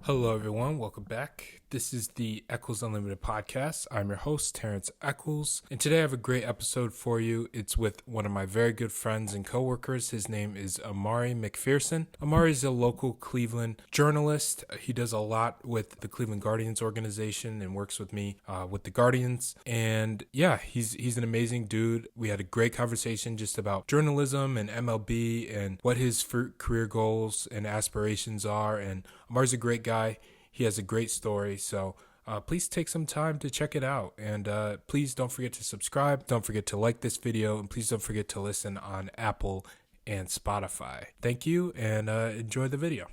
Hello, everyone. Welcome back. This is the Echols Unlimited podcast. I'm your host, Terrence Echols, and today I have a great episode for you. It's with one of my very good friends and coworkers. His name is Imari McPherson. Imari is a local Cleveland journalist. He does a lot with the Cleveland Guardians organization and works with me with the Guardians. And yeah, he's an amazing dude. We had a great conversation just about journalism and MLB and what his career goals and aspirations are. And Amari's a great guy. He has a great story. So please take some time to check it out. And please don't forget to subscribe. Don't forget to like this video. And please don't forget to listen on Apple and Spotify. Thank you and enjoy the video.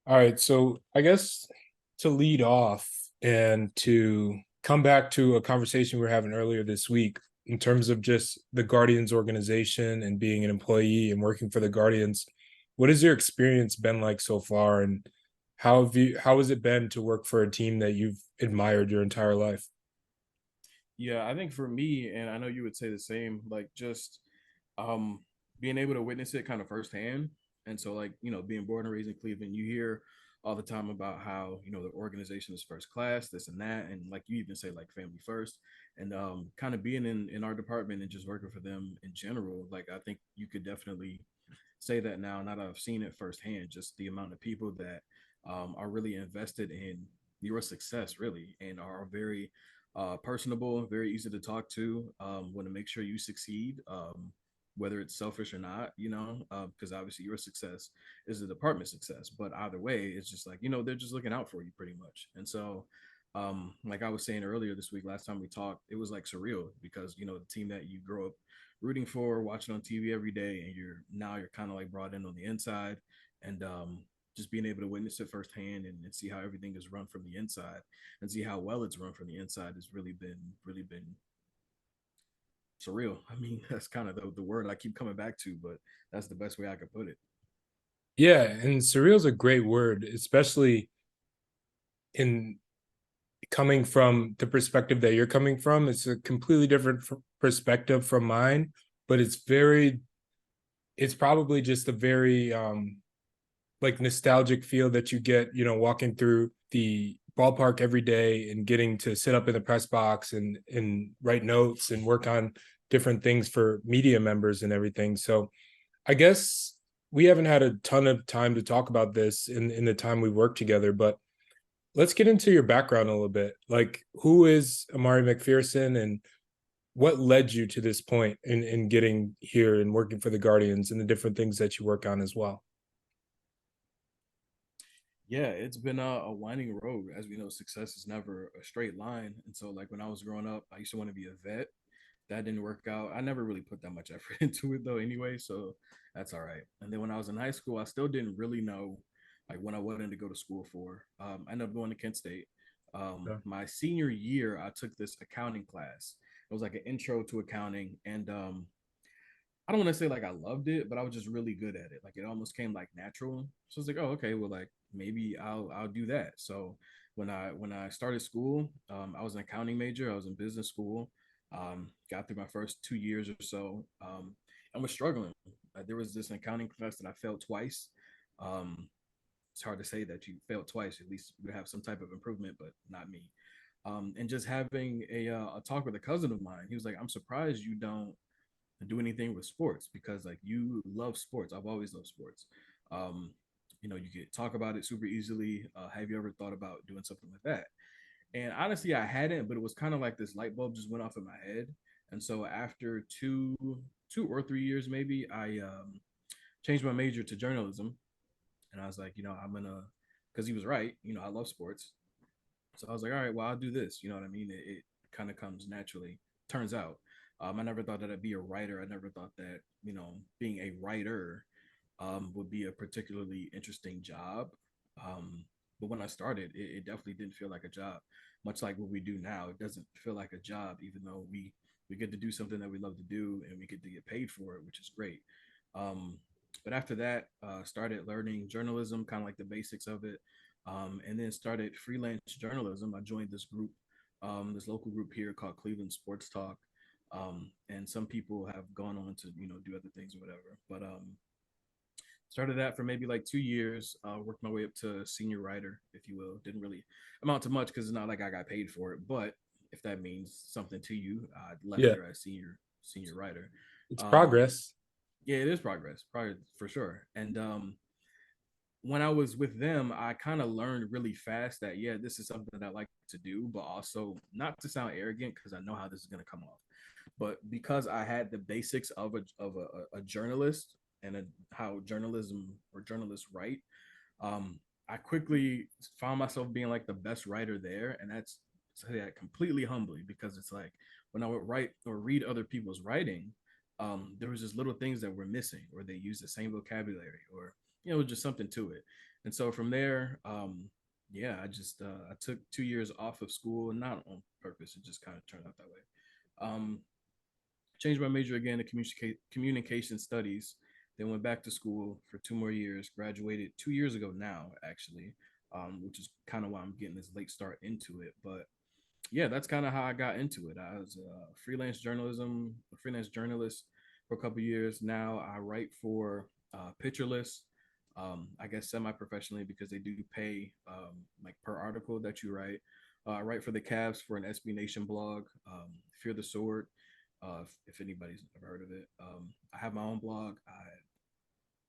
All right. So I guess to lead off and to come back to a conversation we were having earlier this week, in terms of just the Guardians organization and being an employee and working for the Guardians, what has your experience been like so far, and how has it been to work for a team that you've admired your entire life? Yeah, I think for me, and I know you would say the same, like just um being able to witness it kind of firsthand. And so being born and raised in Cleveland, you hear all the time about how, the organization is first class, this and that, and like you even say like family first. And kind of being in our department and just working for them in general, like I think you could definitely say that now that I've seen it firsthand, just the amount of people that are really invested in your success, really, and are very personable, very easy to talk to, want to make sure you succeed, whether it's selfish or not, because obviously your success is the department success. But either way, it's just like, they're just looking out for you pretty much. And so, like I was saying earlier this week, last time we talked, it was like surreal because, the team that you grow up rooting for, watching on TV every day, and you're kind of like brought in on the inside, and just being able to witness it firsthand and see how everything is run from the inside and see how well it's run from the inside has really been surreal. I mean, that's kind of the word I keep coming back to, but that's the best way I could put it. Yeah, and surreal is a great word, especially in coming from the perspective that you're coming from. It's a completely different perspective from mine, but it's probably just a very like nostalgic feel that you get, walking through the ballpark every day and getting to sit up in the press box and write notes and work on different things for media members and everything. So I guess we haven't had a ton of time to talk about this in the time we worked together, but let's get into your background a little bit. Like, who is Imari McPherson, and what led you to this point in getting here and working for the Guardians and the different things that you work on as well? Yeah, it's been a winding road. As we know, success is never a straight line. And so, like when I was growing up, I used to want to be a vet. That didn't work out. I never really put that much effort into it though, anyway. So that's all right. And then when I was in high school, I still didn't really know like what I wanted to go to school for. I ended up going to Kent State. Yeah. My senior year, I took this accounting class. It was like an intro to accounting, and I don't want to say like I loved it, but I was just really good at it. Like it almost came like natural. So I was like, oh, okay, well, like maybe I'll do that. So when I started school, I was an accounting major. I was in business school. Got through my first 2 years or so, and was struggling. There was this accounting class that I failed twice. Um, it's hard to say that you failed twice. At least you have some type of improvement, but not me. And just having a talk with a cousin of mine, he was like, "I'm surprised you don't do anything with sports because like you love sports. I've always loved sports. Um, you could talk about it super easily. Have you ever thought about doing something like that?" And honestly, I hadn't, but it was kind of like this light bulb just went off in my head. And so after two or 3 years, maybe I changed my major to journalism. And I was like, I'm gonna, because he was right. I love sports. So I was like, all right, well, I'll do this. You know what I mean? It kind of comes naturally. Turns out, I never thought that I'd be a writer. I never thought that being a writer would be a particularly interesting job. But when I started, it definitely didn't feel like a job. Much like what we do now, it doesn't feel like a job, even though we get to do something that we love to do and we get to get paid for it, which is great. Um, but after that, started learning journalism, kind of like the basics of it, and then started freelance journalism. I joined this group, this local group here called Cleveland Sports Talk. And some people have gone on to, do other things or whatever. But started that for maybe like 2 years, worked my way up to senior writer, if you will. Didn't really amount to much because it's not like I got paid for it, but if that means something to you, I left Yeah, there as senior writer. it's Um, progress. yeah, it is progress, probably for sure. And when I was with them, I kind of learned really fast that yeah, this is something that I like to do, but also not to sound arrogant because I know how this is gonna come off. But because I had the basics of a journalist and how journalism or journalists write, I quickly found myself being like the best writer there, and that's say that completely humbly because it's like when I would write or read other people's writing, there was just little things that were missing, or they used the same vocabulary, or just something to it. And so from there, yeah, I took 2 years off of school, not on purpose. It just kind of turned out that way. Changed my major again to communication studies. Then went back to school for 2 more years. Graduated 2 years ago now, actually, which is kind of why I'm getting this late start into it. But yeah, that's kind of how I got into it. I was a freelance journalist for a couple of years. Now I write for Picture List, I guess semi-professionally because they do pay like per article that you write. I write for the Cavs for an SB Nation blog, Fear the Sword, if anybody's ever heard of it. I have my own blog. I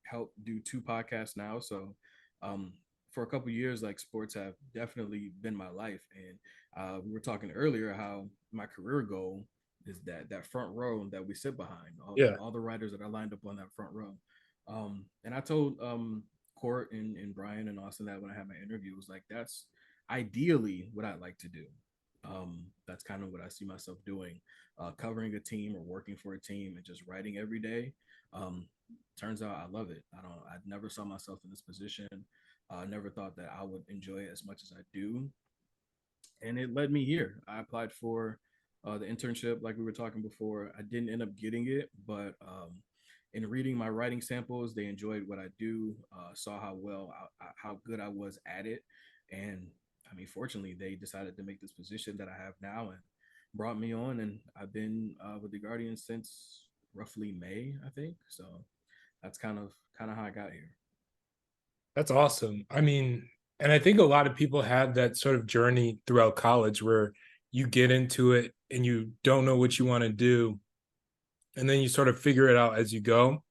help do two podcasts now. So for a couple years, like sports have definitely been my life. And we were talking earlier how my career goal is that front row that we sit behind, Yeah, all the writers that are lined up on that front row. And I told Court and Brian and Austin that when I had my interview, it was like that's ideally what I'd like to do. That's kind of what I see myself doing, covering a team or working for a team and just writing every day. Um, Turns out I love it. I never saw myself in this position. I never thought that I would enjoy it as much as I do. And it led me here. I applied for the internship, like we were talking before. I didn't end up getting it, but in reading my writing samples, they enjoyed what I do, saw how good I was at it, and I mean, fortunately, they decided to make this position that I have now and brought me on, and I've been with the Guardians since roughly May, I think. So that's kind of how I got here. that's awesome. I mean, and I think a lot of people have that sort of journey throughout college where you get into it and you don't know what you want to do, and then you sort of figure it out as you go.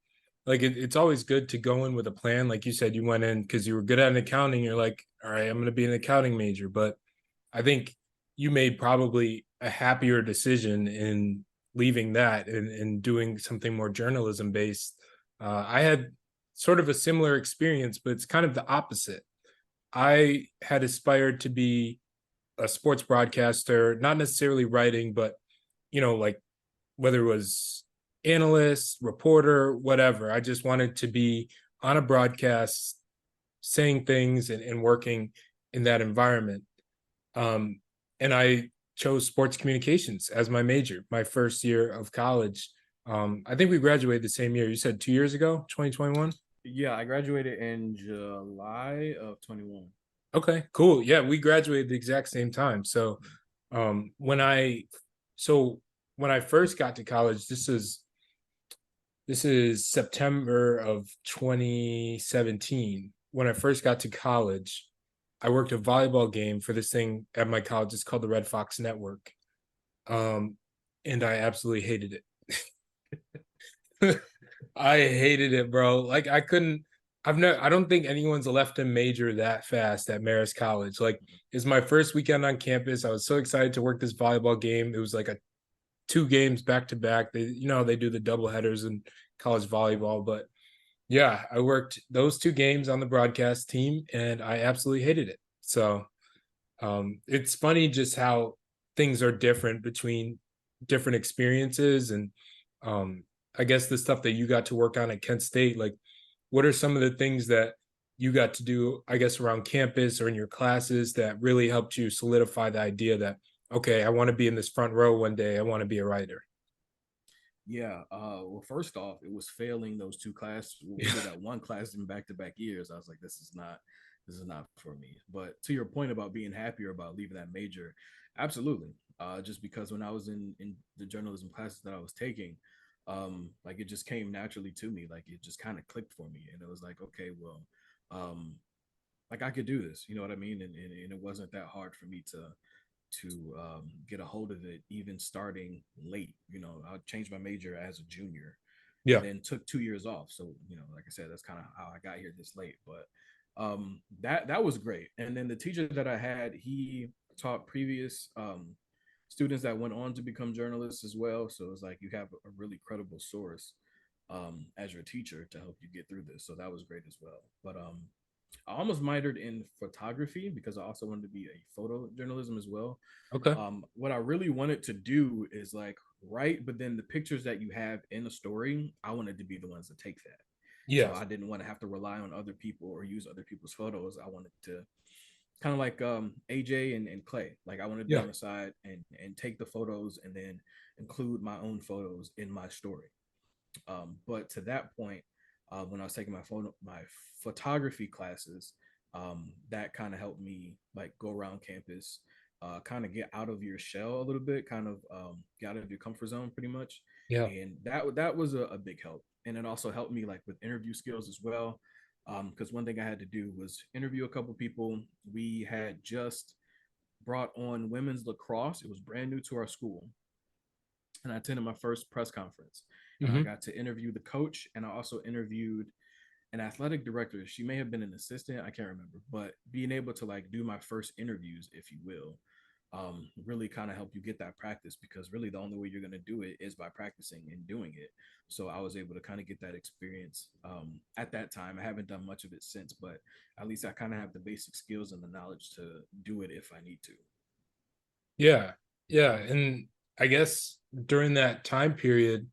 Like it's always good to go in with a plan. Like you said, you went in because you were good at an accounting. You're like, all right, I'm going to be an accounting major. But I think you made probably a happier decision in leaving that and doing something more journalism based. I had sort of a similar experience, but it's kind of the opposite. I had aspired to be a sports broadcaster, not necessarily writing, but like whether it was analyst, reporter, whatever. I just wanted to be on a broadcast, saying things and working in that environment. Um, and I chose sports communications as my major, my first year of college. I think we graduated the same year. You said 2 years ago, 2021? Yeah, I graduated in July of 21. Okay, cool. Yeah, we graduated the exact same time. So um when I so when I first got to college, this is September of 2017. When I first got to college, I worked a volleyball game for this thing at my college. It's called the Red Fox Network. Um, and I absolutely hated it. I hated it, bro. Like I couldn't. I don't think anyone's left a major that fast at Marist College. Like it's my first weekend on campus. I was so excited to work this volleyball game. It was like a two games back to back. They do the double headers in college volleyball, but yeah, I worked those two games on the broadcast team and I absolutely hated it. So it's funny just how things are different between different experiences. And um, I guess the stuff that you got to work on at Kent State, like what are some of the things that you got to do, I guess, around campus or in your classes that really helped you solidify the idea that, okay, I want to be in this front row one day. I want to be a writer. Yeah. Well, first off, it was failing those two classes. Really, that one class in back-to-back years. I was like, this is not for me. But to your point about being happier about leaving that major, absolutely. just because when I was in the journalism classes that I was taking, like it just came naturally to me. Like it just kind of clicked for me, and it was like, okay, well, um, like I could do this. You know what I mean? And it wasn't that hard for me to get a hold of it, even starting late. You know, I changed my major as a junior, and Yeah. then took 2 years off. So you know, like I said, that's kind of how I got here this late. But that was great. And then the teacher that I had, he taught previous students that went on to become journalists as well. So it's like you have a really credible source as your teacher to help you get through this. So that was great as well. But I almost minored in photography because I also wanted to be a photojournalism as well. Okay. What I really wanted to do is like write, but then the pictures that you have in a story, I wanted to be the ones to take that. So Yes. I didn't want to have to rely on other people or use other people's photos. I wanted to kind of like AJ and Clay. Like I wanted to be Yeah. on the side and take the photos and then include my own photos in my story. But to that point, when I was taking my photography classes, that kind of helped me like go around campus, kind of get out of your shell a little bit, kind of get out of your comfort zone, pretty much. Yeah. And that was a big help, and it also helped me like with interview skills as well. Because one thing I had to do was interview a couple people. We had just brought on women's lacrosse. It was brand new to our school, and I attended my first press conference, and I Hmm. got to interview the coach, and I also interviewed an athletic director. She may have been an assistant, I can't remember, but being able to like do my first interviews, if you will, really kind of help you get that practice, because really the only way you're going to do it is by practicing and doing it. So I was able to kind of get that experience at that time. I haven't done much of it since, but at least I kind of have the basic skills and the knowledge to do it if I need to. Yeah. Yeah. And I guess during that time period,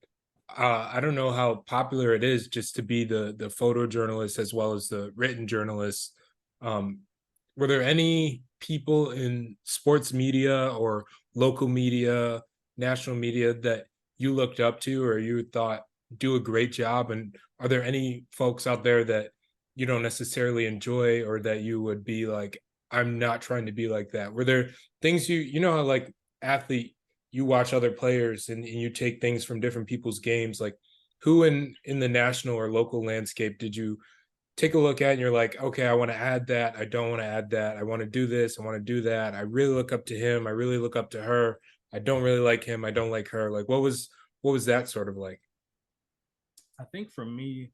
I don't know how popular it is just to be the photojournalist as well as the written journalist. Um, were there any people in sports media or local media, national media that you looked up to or you thought do a great job? And are there any folks out there that you don't necessarily enjoy or that you would be like, I'm not trying to be like that? Were there things you know how like athlete you watch other players and you take things from different people's games, like who in the national or local landscape did you take a look at and you're like, okay, I want to add that, I don't want to add that, I want to do this, I want to do that, I really look up to him, I really look up to her, I don't really like him, I don't like her? Like what was that sort of like? I think for me,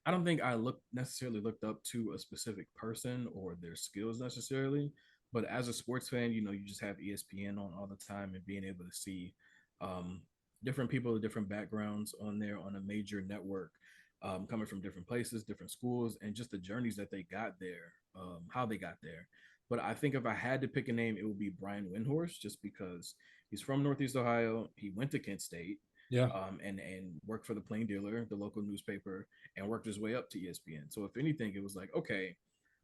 I don't think I looked up to a specific person or their skills necessarily, but as a sports fan, you know, you just have ESPN on all the time, and being able to see um, different people with different backgrounds on there on a major network, coming from different places, different schools, and just the journeys that they got there, how they got there. But I think if I had to pick a name, it would be Brian Windhorst, just because he's from Northeast Ohio. He went to Kent State, Yeah. and worked for the Plain Dealer, the local newspaper, and worked his way up to ESPN. So if anything, it was like, okay,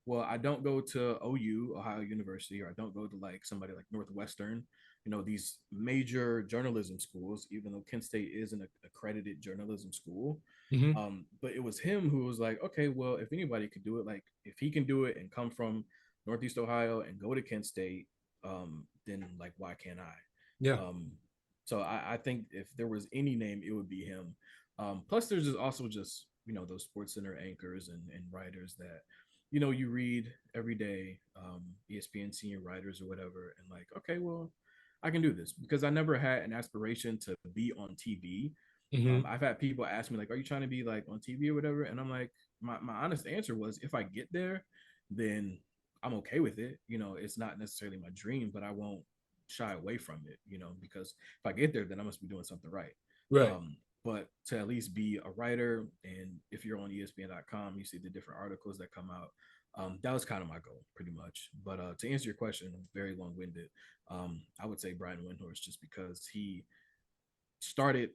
well, I don't go to OU, Ohio University, or I don't go to like somebody like Northwestern, you know, these major journalism schools, even though Kent State is an accredited journalism school. Hmm. But it was him who was like, okay, well, if anybody could do it, like if he can do it and come from Northeast Ohio and go to Kent State, then like why can't I? Yeah. So I think if there was any name, it would be him. Plus, there's just also just you know those Sports Center anchors and writers that you know you read every day, ESPN senior writers or whatever, and like, okay, well, I can do this because I never had an aspiration to be on TV. Hmm. I've had people ask me like, "Are you trying to be like on TV or whatever?" And I'm like, my honest answer was, if I get there, then I'm okay with it. You know, it's not necessarily my dream, but I won't shy away from it. You know, because if I get there, then I must be doing something right. Right. But to at least be a writer, and if you're on ESPN.com, you see the different articles that come out. That was kind of my goal, pretty much. But to answer your question, very long-winded. I would say Brian Windhorst, just because he started,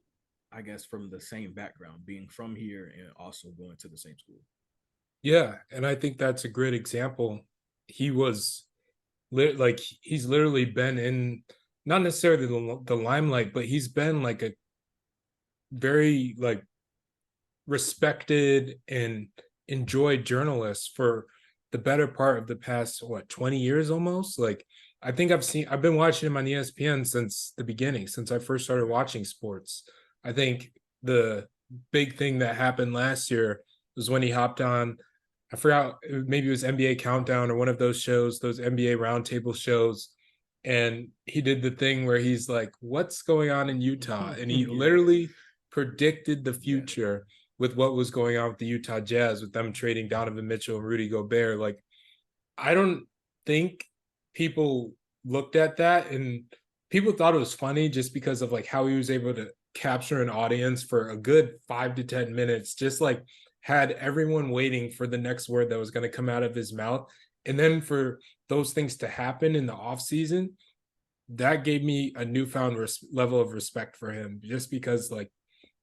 I guess, from the same background, being from here and also going to the same school. Yeah, and I think that's a great example. He was like he's literally been in not necessarily the limelight, but he's been like a very like respected and enjoyed journalist for the better part of the past what 20 years almost. Like I think I've been watching him on ESPN since the beginning, since I first started watching sports. I think the big thing that happened last year was when he hopped on, I forgot, maybe it was NBA Countdown or one of those shows, those NBA roundtable shows. And he did the thing where he's like, what's going on in Utah? And he Yeah, literally predicted the yeah. future with what was going on with the Utah Jazz, with them trading Donovan Mitchell and Rudy Gobert. Like, I don't think people looked at that and people thought it was funny just because of like how he was able to capture an audience for a good 5 to 10 minutes, just like had everyone waiting for the next word that was going to come out of his mouth. And then for those things to happen in the off season, that gave me a newfound level of respect for him, just because like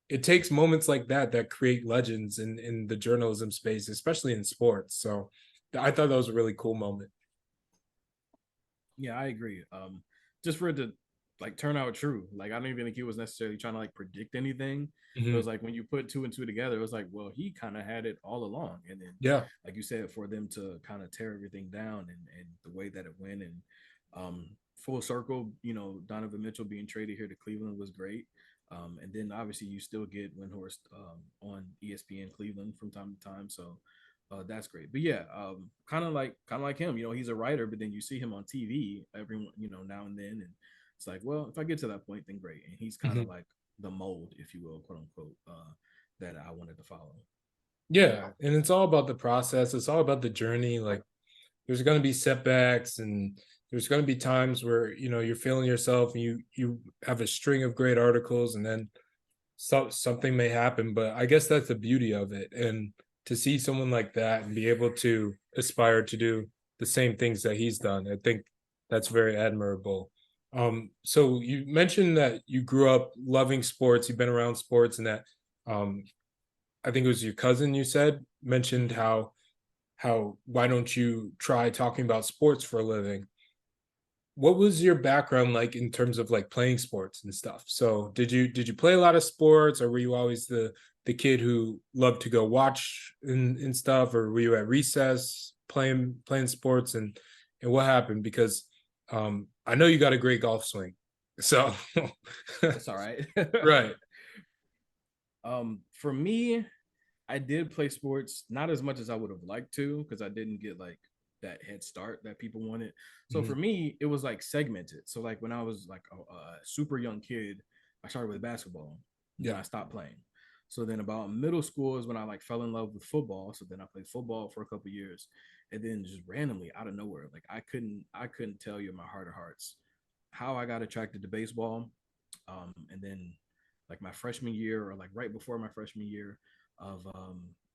it takes moments like that that create legends in the journalism space, especially in sports. So I thought that was a really cool moment. Yeah, I agree. Just for it to like turn out true. Like I don't even think he was necessarily trying to like predict anything. It was Mhm. like when you put two and two together, it was like, well, he kind of had it all along. And then, Yeah. like you said, for them to kind of tear everything down and the way that it went and full circle, Donovan Mitchell being traded here to Cleveland was great. And then obviously you still get Windhorst on ESPN Cleveland from time to time. So that's great. But yeah, kind of like him. He's a writer, but then you see him on TV every now and then, and it's like, well, if I get to that point, then great. And he's kind of Mhm. like the mold, if you will, quote unquote, that I wanted to follow. Yeah, and it's all about the process. It's all about the journey. Like there's going to be setbacks and there's going to be times where, you're feeling yourself and you have a string of great articles and then something may happen, but I guess that's the beauty of it. And to see someone like that and be able to aspire to do the same things that he's done, I think that's very admirable. So you mentioned that you grew up loving sports, you've been around sports, and that um I think it was your cousin you said mentioned Mhm. how why don't you try talking about sports for a living? What was your background like in terms of like playing sports and stuff? So did you play a lot of sports, or were you always the kid who loved to go watch and stuff, or were you at recess playing sports, and what happened? Because I know you got a great golf swing. So It's all right. right. For me, I did play sports, not as much as I would have liked to, because I didn't get like that head start that people wanted. So for Mhm. me, it was like segmented. So like when I was like a super young kid, I started with basketball, then Yeah. I stopped playing. So then about middle school is when I like fell in love with football. So then I played football for a couple years, and then just randomly out of nowhere, like I couldn't tell you in my heart of hearts how I got attracted to baseball. And then like my freshman year or like right before my freshman year of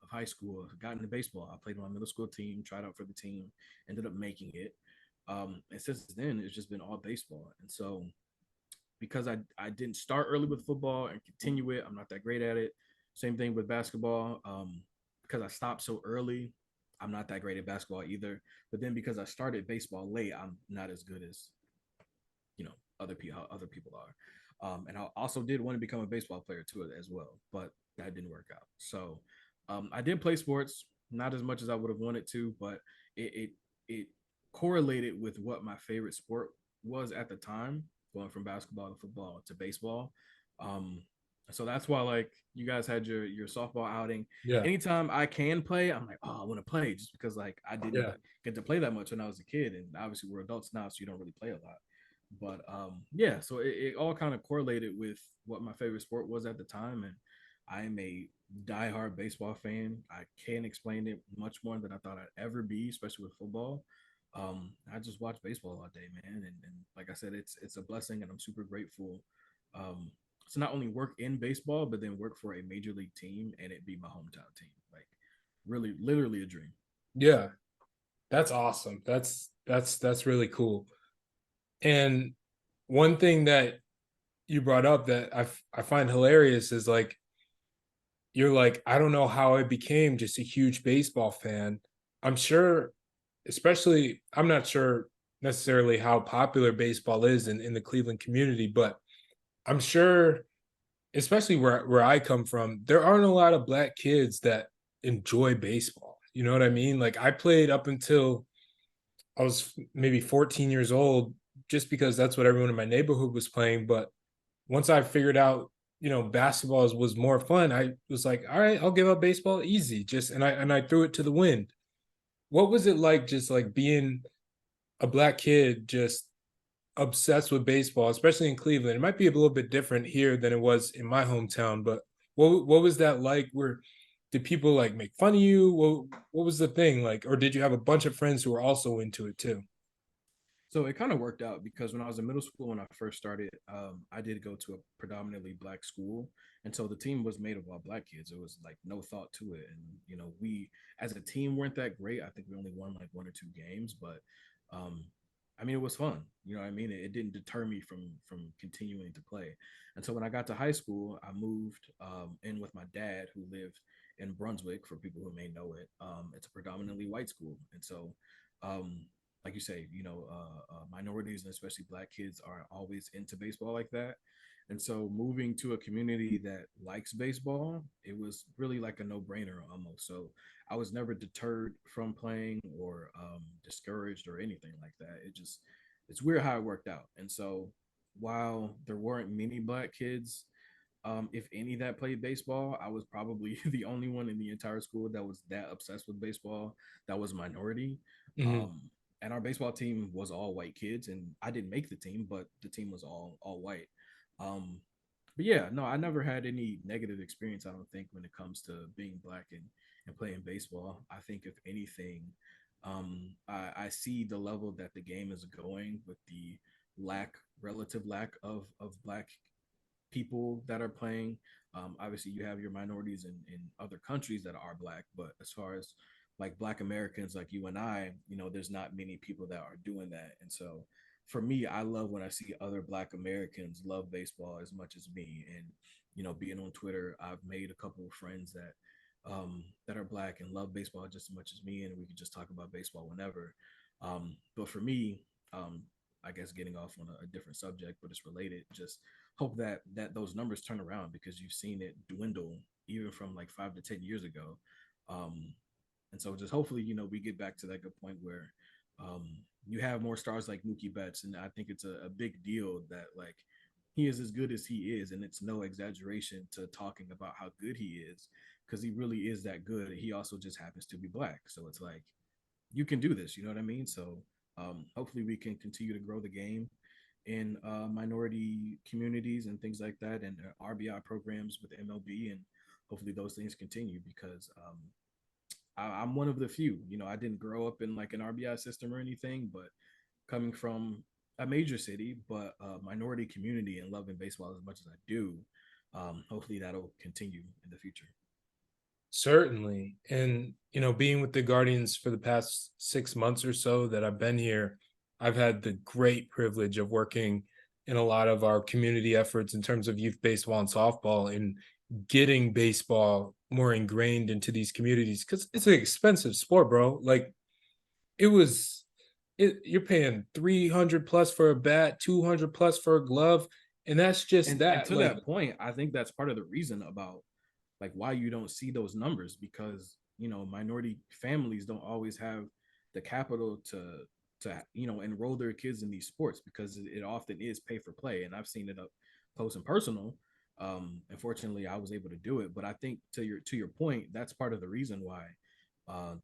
high school, I got into baseball. I played on my middle school team, tried out for the team, ended up making it. And since then, it's just been all baseball. And so because I didn't start early with football and continue it, I'm not that great at it. Same thing with basketball. Because I stopped so early, I'm not that great at basketball either. But then because I started baseball late, I'm not as good as other people are. And I also did want to become a baseball player too as well, but that didn't work out. So I did play sports, not as much as I would have wanted to, but it correlated with what my favorite sport was at the time, going from basketball to football to baseball. Um, so that's why like you guys had your softball outing. Yeah. Anytime I can play, I'm like, oh, I want to play just because like I didn't Yeah. get to play that much when I was a kid, and obviously we're adults now, so you don't really play a lot. But yeah, so it all kind of correlated with what my favorite sport was at the time, and I am a diehard baseball fan. I can't explain it much more than I thought I'd ever be, especially with football. I just watch baseball all day, man, and like I said, it's a blessing, and I'm super grateful um, to not only work in baseball, but then work for a major league team and it be my hometown team. Like, really, literally a dream. Yeah. That's awesome. That's really cool. And one thing that you brought up that I find hilarious is like you're like, I don't know how I became just a huge baseball fan. I'm sure, especially, I'm not sure necessarily how popular baseball is in the Cleveland community, but I'm sure, especially where I come from, there aren't a lot of black kids that enjoy baseball. You know what I mean? Like I played up until I was maybe 14 years old just because that's what everyone in my neighborhood was playing. But once I figured out, basketball was more fun, I was like, all right, I'll give up baseball easy. Just and I threw it to the wind. What was it like just like being a black kid just obsessed with baseball, especially in Cleveland? It might be a little bit different here than it was in my hometown, but what was that like? Where did people like make fun of you? What was the thing like? Or did you have a bunch of friends who were also into it too? So it kind of worked out because when I was in middle school, when I first started, I did go to a predominantly black school, and so the team was made of all black kids. It was like no thought to it, and we as a team weren't that great. I think we only won like one or two games, but um, I mean it was fun. You know what I mean? It didn't deter me from continuing to play. And so when I got to high school, I moved in with my dad, who lived in Brunswick. For people who may know it, it's a predominantly white school, and so. Like you say, minorities and especially black kids are always into baseball like that. And so moving to a community that likes baseball, it was really like a no-brainer almost. So I was never deterred from playing or discouraged or anything like that. It's weird how it worked out. And so while there weren't many black kids, if any, that played baseball, I was probably the only one in the entire school that was that obsessed with baseball. That was a minority. Mhm. Um, and our baseball team was all white kids, and I didn't make the team, but the team was all white. Um, but yeah, no, I never had any negative experience. I don't think when it comes to being black and playing baseball. I think if anything, I see the level that the game is going with the relative lack of black people that are playing. Obviously, you have your minorities in other countries that are black, but as far as like black Americans like you and I, there's not many people that are doing that. And so for me, I love when I see other black Americans love baseball as much as me. And, being on Twitter, I've made a couple of friends that are black and love baseball just as much as me, and we can just talk about baseball whenever. But for me, um, I guess getting off on a different subject, but it's related. Just hope that those numbers turn around because you've seen it dwindle even from like 5 to 10 years ago. Um, and so just hopefully, we get back to that good point where you have more stars like Mookie Betts. And I think it's a big deal that like he is as good as he is. And it's no exaggeration to talking about how good he is because he really is that good. He also just happens to be black. So it's like, you can do this. You know what I mean? So hopefully we can continue to grow the game in minority communities and things like that, and RBI programs with MLB, and hopefully those things continue because I'm one of the few. I didn't grow up in like an RBI system or anything, but coming from a major city, but a minority community and loving baseball as much as I do, hopefully that'll continue in the future. Certainly. And, being with the Guardians for the past 6 months or so that I've been here, I've had the great privilege of working in a lot of our community efforts in terms of youth baseball and softball and getting baseball more ingrained into these communities because it's an expensive sport, bro. Like it was you're paying 300 plus for a bat, 200 plus for a glove, and that's just And that. to Like, that point, I think that's part of the reason about like why you don't see those numbers because minority families don't always have the capital to enroll their kids in these sports because it often is pay for play, and I've seen it up close and personal. Unfortunately, I was able to do it, but I think to your point, that's part of the reason why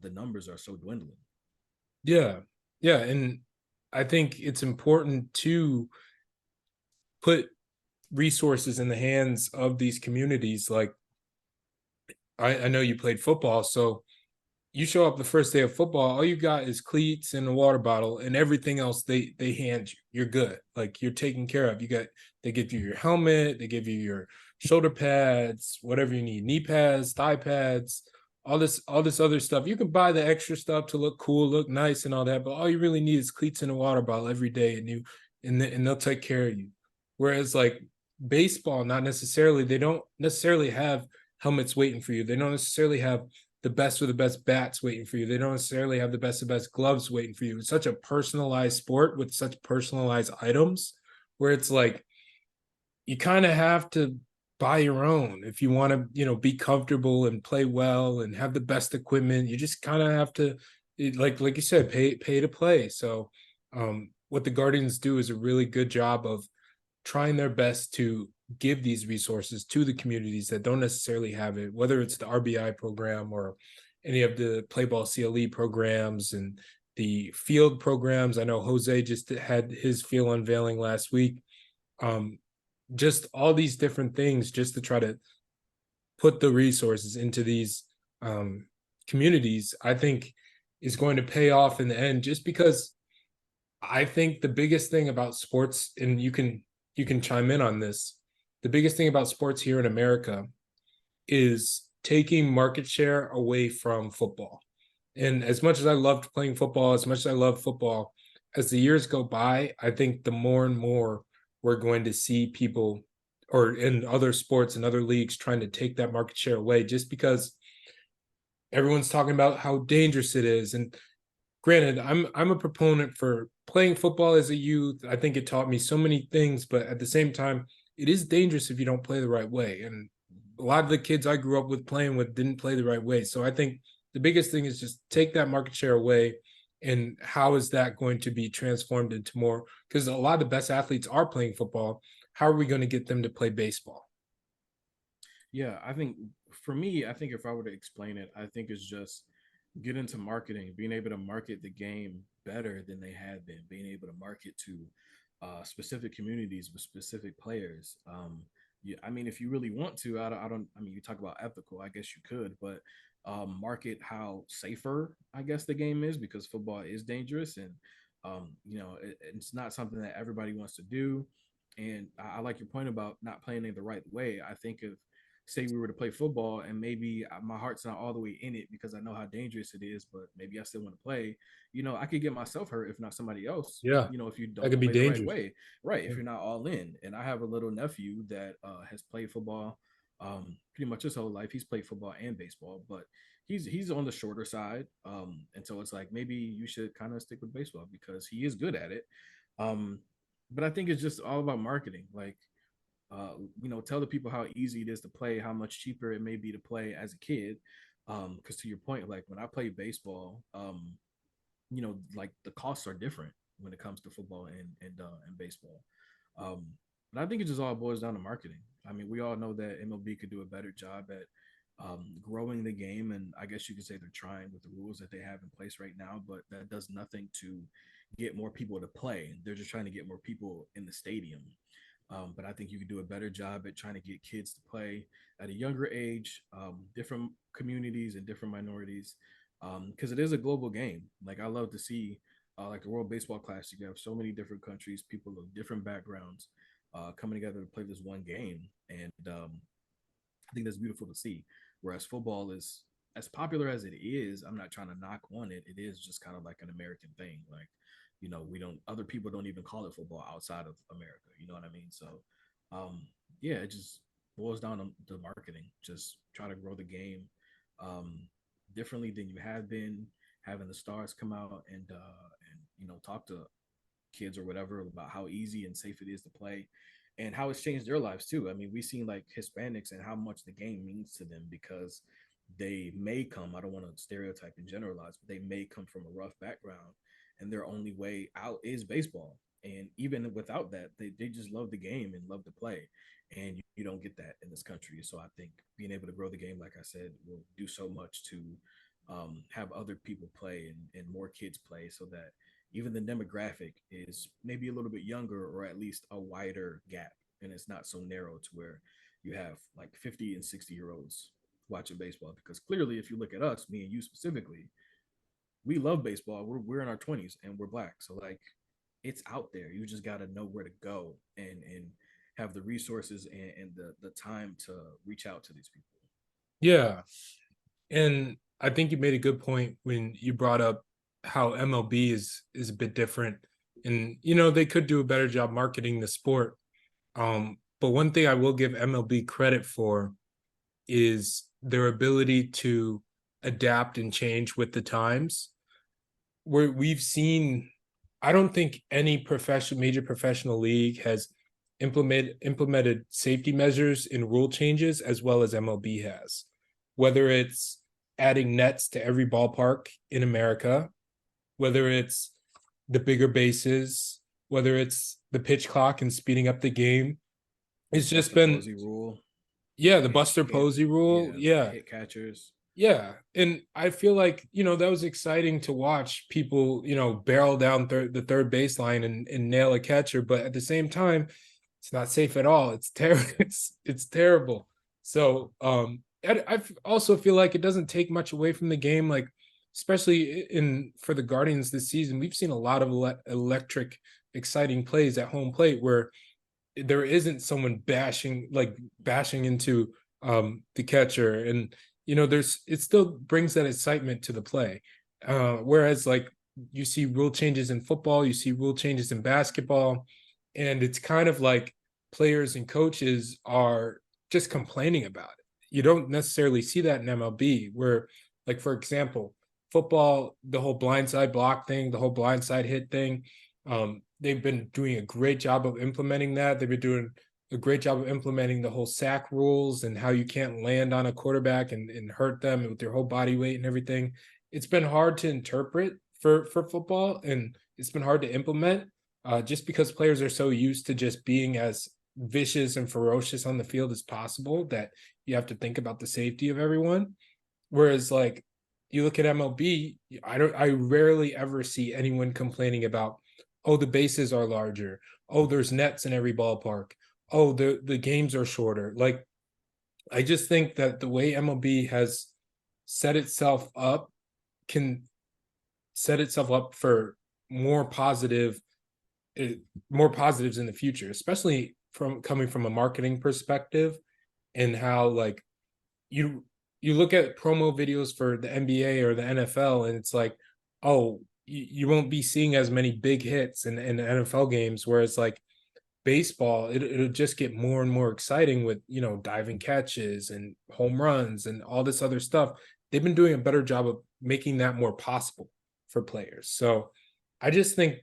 the numbers are so dwindling. yeah. Yeah, and I think it's important to put resources in the hands of these communities. Like I know you played football, so you show up the first day of football, all you got is cleats and a water bottle, and everything else they hand you. You're good. Like you're taken care of. They give you your helmet, they give you your shoulder pads, whatever you need, knee pads, thigh pads, all this other stuff. You can buy the extra stuff to look cool, look nice, and all that, but all you really need is cleats and a water bottle every day, and they'll take care of you. Whereas like baseball, not necessarily. They don't necessarily have helmets waiting for you. They don't necessarily have the best of the best bats waiting for you. They don't necessarily have the best of the best gloves waiting for you. It's such a personalized sport with such personalized items where it's like you kind of have to buy your own if you want to, be comfortable and play well and have the best equipment. You just kind of have to like you said, pay to play. So what the Guardians do is a really good job of trying their best to give these resources to the communities that don't necessarily have it, whether it's the RBI program or any of the play ball CLE programs and the field programs. I know Jose just had his field unveiling last week. Um, just all these different things just to try to put the resources into these communities, I think is going to pay off in the end, just because I think the biggest thing about sports, and you can chime in on this, the biggest thing about sports here in America is taking market share away from football. And as much as I loved playing football, as much as I love football, as the years go by, I think the more and more we're going to see people or in other sports and other leagues trying to take that market share away, just because everyone's talking about how dangerous it is. And granted, I'm a proponent for playing football as a youth. I think it taught me so many things, but at the same time, it is dangerous if you don't play the right way. And a lot of the kids I grew up with playing with didn't play the right way. So I think the biggest thing is just take that market share away. And how is that going to be transformed into more? Because a lot of the best athletes are playing football. How are we going to get them to play baseball? Yeah, I think for me, I think if I were to explain it, I think it's just get into marketing, being able to market the game better than they have been, being able to market to specific communities with specific players. Yeah, I mean, if you really want to, I mean, you talk about ethical, I guess you could, but market how safer, I guess, the game is because football is dangerous and, it's not something that everybody wants to do. And I like your point about not playing it the right way. I think if say we were to play football and maybe my heart's not all the way in it because I know how dangerous it is, but maybe I still want to play, I could get myself hurt if not somebody else, Yeah, if you that don't could be play the right dangerous. way, right? If Yeah. you're not all in. And I have a little nephew that has played football pretty much his whole life. He's played football and baseball, but he's on the shorter side. And so it's like maybe you should kind of stick with baseball because he is good at it. Um, but I think it's just all about marketing. Like tell the people how easy it is to play, how much cheaper it may be to play as a kid. Because to your point, like when I played baseball, like the costs are different when it comes to football and baseball. Um, but I think it just all boils down to marketing. I mean, we all know that MLB could do a better job at growing the game, and I guess you could say they're trying with the rules that they have in place right now. But that does nothing to get more people to play. They're just trying to get more people in the stadium. But I think you could do a better job at trying to get kids to play at a younger age, different communities and different minorities, because it is a global game. Like I love to see, like the World Baseball Classic, you have so many different countries, people of different backgrounds, coming together to play this one game, and I think that's beautiful to see. Whereas football is as popular as it is, I'm not trying to knock on it. It is just kind of like an American thing. Like, we don't other people don't even call it football outside of America. You know what I mean? So yeah, it just boils down to marketing. Just try to grow the game um differently than you have been, having the stars come out and talk to kids or whatever about how easy and safe it is to play and how it's changed their lives too. I mean, we've seen like Hispanics and how much the game means to them because they may come, I don't want to stereotype and generalize, but they may come from a rough background and their only way out is baseball. And even without that, they just love the game and love to play. And you don't get that in this country. So I think being able to grow the game, like I said, will do so much to have other people play and more kids play so that even the demographic is maybe a little bit younger or at least a wider gap and it's not so narrow to where you have like 50 and 60-year olds watching baseball because clearly if you look at us, me and you specifically, we love baseball. We're in our 20s and we're black, so like it's out there. You just got to know where to go and have the resources and the time to reach out to these people. Yeah. And I think you made a good point when you brought up how MLB is a bit different. And they could do a better job marketing the sport. But one thing I will give MLB credit for is their ability to adapt and change with the times. Where we've seen, I don't think any major professional league has implemented safety measures and rule changes as well as MLB has. Whether it's adding nets to every ballpark in America, whether it's the bigger bases, whether it's the pitch clock and speeding up the game. The It's just Buster been, Posey rule. yeah, the Can't Buster can't Posey rule. yeah, Yeah. hit catchers. Yeah. And I feel like, that was exciting to watch people, barrel down the third baseline and nail a catcher. But at the same time, it's not safe at all. It's terrible. It's terrible. So I also feel like it doesn't take much away from the game. Like, especially for the Guardians this season, we've seen a lot of electric, exciting plays at home plate where there isn't someone bashing into the catcher, and there's it still brings that excitement to the play, whereas like you see rule changes in football, you see rule changes in basketball, and it's kind of like players and coaches are just complaining about it. You don't necessarily see that in MLB, where, like, for example, football, the whole blindside block thing, the whole blindside hit thing, they've been doing a great job of implementing that. They've been doing a great job of implementing the whole sack rules and how you can't land on a quarterback and hurt them with your whole body weight and everything. It's been hard to interpret for football, and it's been hard to implement, just because players are so used to just being as vicious and ferocious on the field as possible that you have to think about the safety of everyone. Whereas, like, you look at MLB, I rarely ever see anyone complaining about, oh, the bases are larger, oh, there's nets in every ballpark, oh, the games are shorter. Like, I just think that the way MLB has set itself up can set itself up for more positive more positives in the future, especially from coming from a marketing perspective, and how, like, you you look at promo videos for the NBA or the NFL, and it's like, oh, you won't be seeing as many big hits in NFL games, whereas like baseball, it'll just get more and more exciting with, diving catches and home runs and all this other stuff. They've been doing a better job of making that more possible for players. So I just think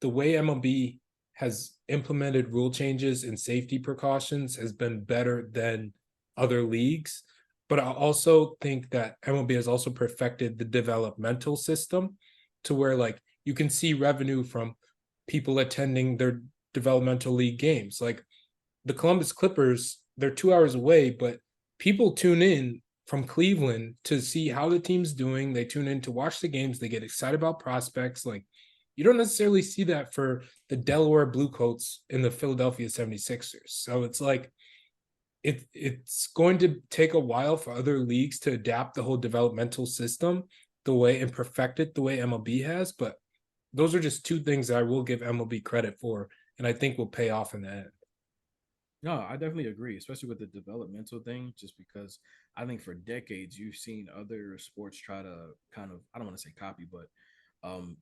the way MLB has implemented rule changes and safety precautions has been better than other leagues. But I also think that MLB has also perfected the developmental system to where, like, you can see revenue from people attending their developmental league games. Like the Columbus Clippers, they're 2 hours away, but people tune in from Cleveland to see how the team's doing. They tune in to watch the games. They get excited about prospects. Like, you don't necessarily see that for the Delaware Bluecoats and the Philadelphia 76ers. So it's like, it's going to take a while for other leagues to adapt the whole developmental system the way and perfect it the way MLB has. But those are just two things that I will give MLB credit for, and I think will pay off in the end. No, I definitely agree, especially with the developmental thing, just because I think for decades you've seen other sports try to kind of, I don't want to say copy, but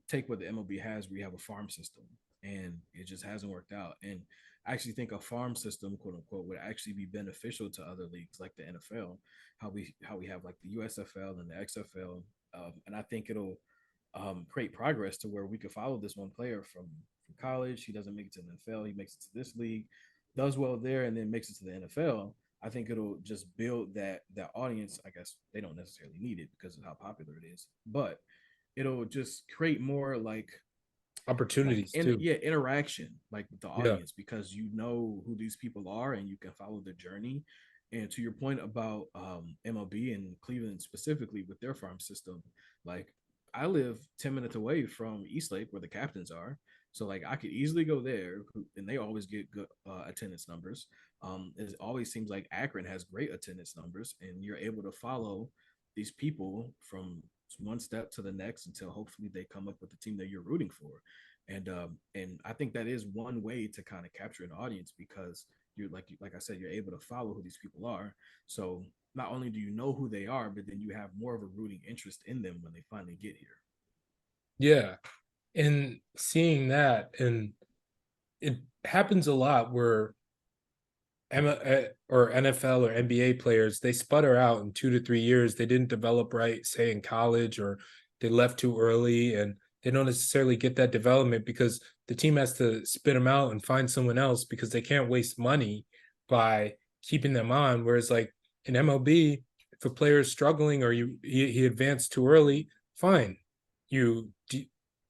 take what the MLB has, where you have a farm system, and it just hasn't worked out. And I actually think a farm system, quote unquote, would actually be beneficial to other leagues like the NFL, how we have like the USFL and the XFL, and I think it'll create progress to where we could follow this one player from college. He doesn't make it to the NFL. He makes it to this league, does well there, and then makes it to the NFL. I think it'll just build that audience. I guess they don't necessarily need it because of how popular it is, but it'll just create more Opportunities too. yeah, interaction like with the Yeah. audience, because you know who these people are and you can follow their journey. And to your point about MLB and Cleveland specifically with their farm system, like I live 10 minutes away from Eastlake where the Captains are, so like I could easily go there, and they always get good attendance numbers. It always seems like Akron has great attendance numbers, and you're able to follow these people from one step to the next until hopefully they come up with the team that you're rooting for. And I think that is one way to kind of capture an audience, because you're like I said, you're able to follow who these people are. So not only do you know who they are, but then you have more of a rooting interest in them when they finally get here. Yeah. And seeing that, and it happens a lot where or NFL or NBA players, they sputter out in 2 to 3 years. They didn't develop right, say in college, or they left too early, and they don't necessarily get that development because the team has to spit them out and find someone else because they can't waste money by keeping them on. Whereas, like, in MLB, if a player is struggling or he advanced too early, fine. You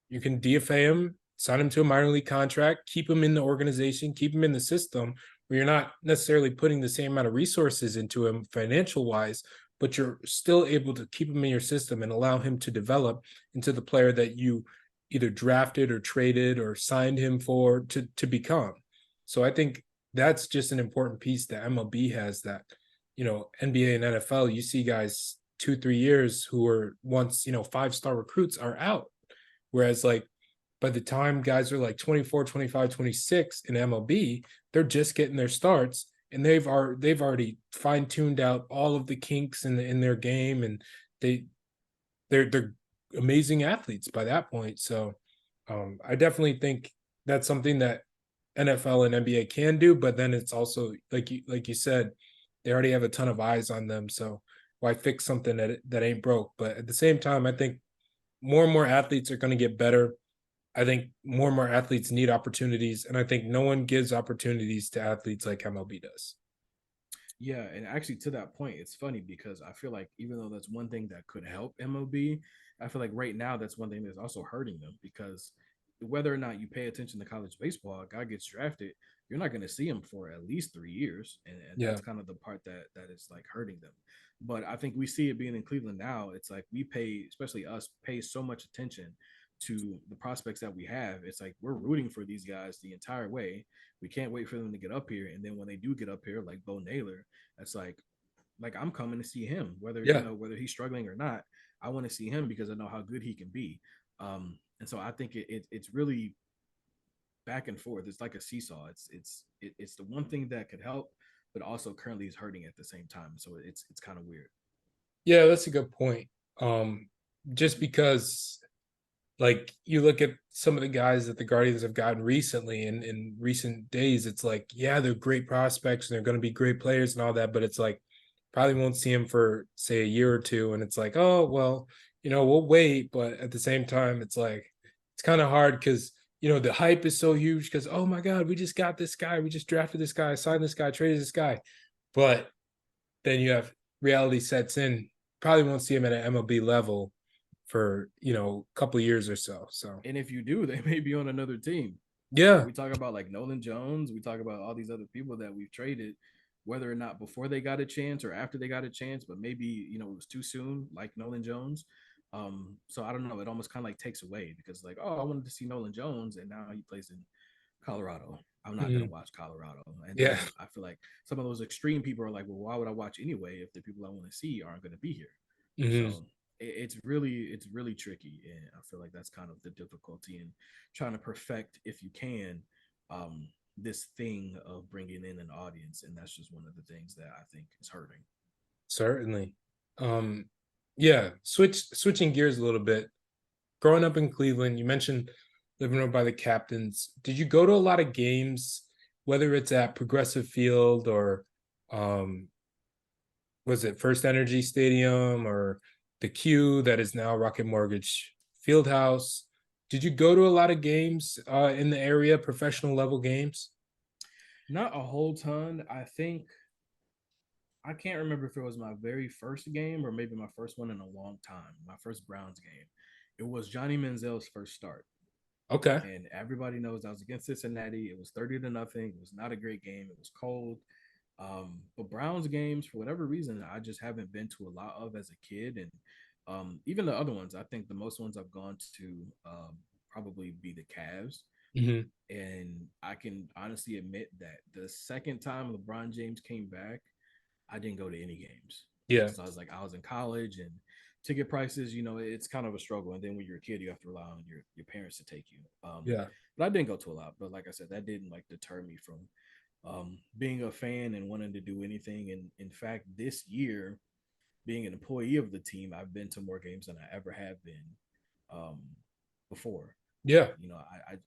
you can DFA him, sign him to a minor league contract, keep him in the organization, keep him in the system where you're not necessarily putting the same amount of resources into him financial wise, but you're still able to keep him in your system and allow him to develop into the player that you either drafted or traded or signed him for to become. So I think that's just an important piece that MLB has that, NBA and NFL, you see guys 2 3 years who were once, 5-star recruits are out. Whereas like by the time guys are like 24, 25, 26 in MLB, they're just getting their starts and they've already fine-tuned out all of the kinks in their game, and they're amazing athletes by that point. So I definitely think that's something that NFL and NBA can do, but then it's also like you said, they already have a ton of eyes on them. So why fix something that ain't broke? But at the same time, I think more and more athletes are going to get better. I think more and more athletes need opportunities, and I think no one gives opportunities to athletes like MLB does. Yeah, and actually to that point, it's funny because I feel like even though that's one thing that could help MLB, I feel like right now that's one thing that's also hurting them because whether or not you pay attention to college baseball, a guy gets drafted, you're not going to see him for at least 3 years, and Yeah, that's kind of the part that is like hurting them. But I think we see it being in Cleveland now. It's like we pay, especially us, pay so much attention to the prospects that we have. It's like we're rooting for these guys the entire way. We can't wait for them to get up here, and then when they do get up here, like Bo Naylor, it's like I'm coming to see him, whether yeah, whether he's struggling or not. I want to see him because I know how good he can be. And so I think it's really back and forth. It's like a seesaw. It's the one thing that could help, but also currently is hurting at the same time. So it's kind of weird. yeah. That's a good point. Just because like you look at some of the guys that the Guardians have gotten recently in recent days, it's like, yeah, they're great prospects and they're going to be great players and all that, but it's like probably won't see them for say a year or two. And it's like, oh, well, we'll wait. But at the same time, it's like, it's kind of hard because, the hype is so huge because, oh my God, we just got this guy. We just drafted this guy, signed this guy, traded this guy. But then you have reality sets in, probably won't see him at an MLB level for a couple of years or so. So And if you do, they may be on another team. Like yeah. we talk about like Nolan Jones, we talk about all these other people that we've traded, whether or not before they got a chance or after they got a chance, but maybe it was too soon, like Nolan Jones. So I don't know. It almost kind of like takes away because like, oh, I wanted to see Nolan Jones, and now he plays in Colorado. I'm not gonna Mhm. watch Colorado. And Yeah. then I feel like some of those extreme people are like, well, why would I watch anyway if the people I want to see aren't gonna be here? Hmm. So it's really tricky, and I feel like that's kind of the difficulty in trying to perfect, if you can, this thing of bringing in an audience, and that's just one of the things that I think is hurting. Certainly. Um, yeah, switching gears a little bit. Growing up in Cleveland, you mentioned living over by the Captains. Did you go to a lot of games, whether it's at Progressive Field or um was it First Energy Stadium or the Q that is now Rocket Mortgage Fieldhouse? Did you go to a lot of games in the area, professional level games? Not a whole ton. I think I can't remember if it was my very first game or maybe my first one in a long time. My first Browns game. It was Johnny Manziel's first start. Okay. And everybody knows I was against Cincinnati. It was 30-0. It was not a great game. It was cold. But Browns games, for whatever reason, I just haven't been to a lot of as a kid. And even the other ones, I think the most ones I've gone to probably be the Cavs. Hmm. And I can honestly admit that the second time LeBron James came back, I didn't go to any games Yeah. because I was in college and ticket prices, it's kind of a struggle. And then when you're a kid, you have to rely on your parents to take you. Yeah. But I didn't go to a lot. But like I said, that didn't like deter me from being a fan and wanting to do anything. And in fact, this year, being an employee of the team, I've been to more games than I ever have been um, before. Yeah.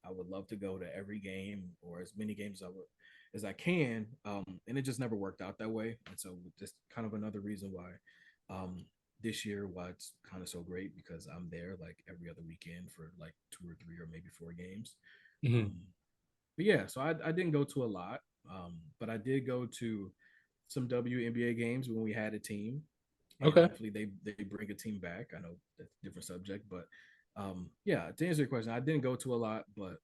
I would love to go to every game or as many games as I can, and it just never worked out that way. And so just kind of another reason why this year why it's kind of so great because I'm there like every other weekend for like 2 or 3 or maybe 4 games. Hmm. Um, but yeah, so I didn't go to a lot, but I did go to some WNBA games when we had a team. and Okay. hopefully they bring a team back. I know that's a different subject, but yeah, to answer your question, I didn't go to a lot, but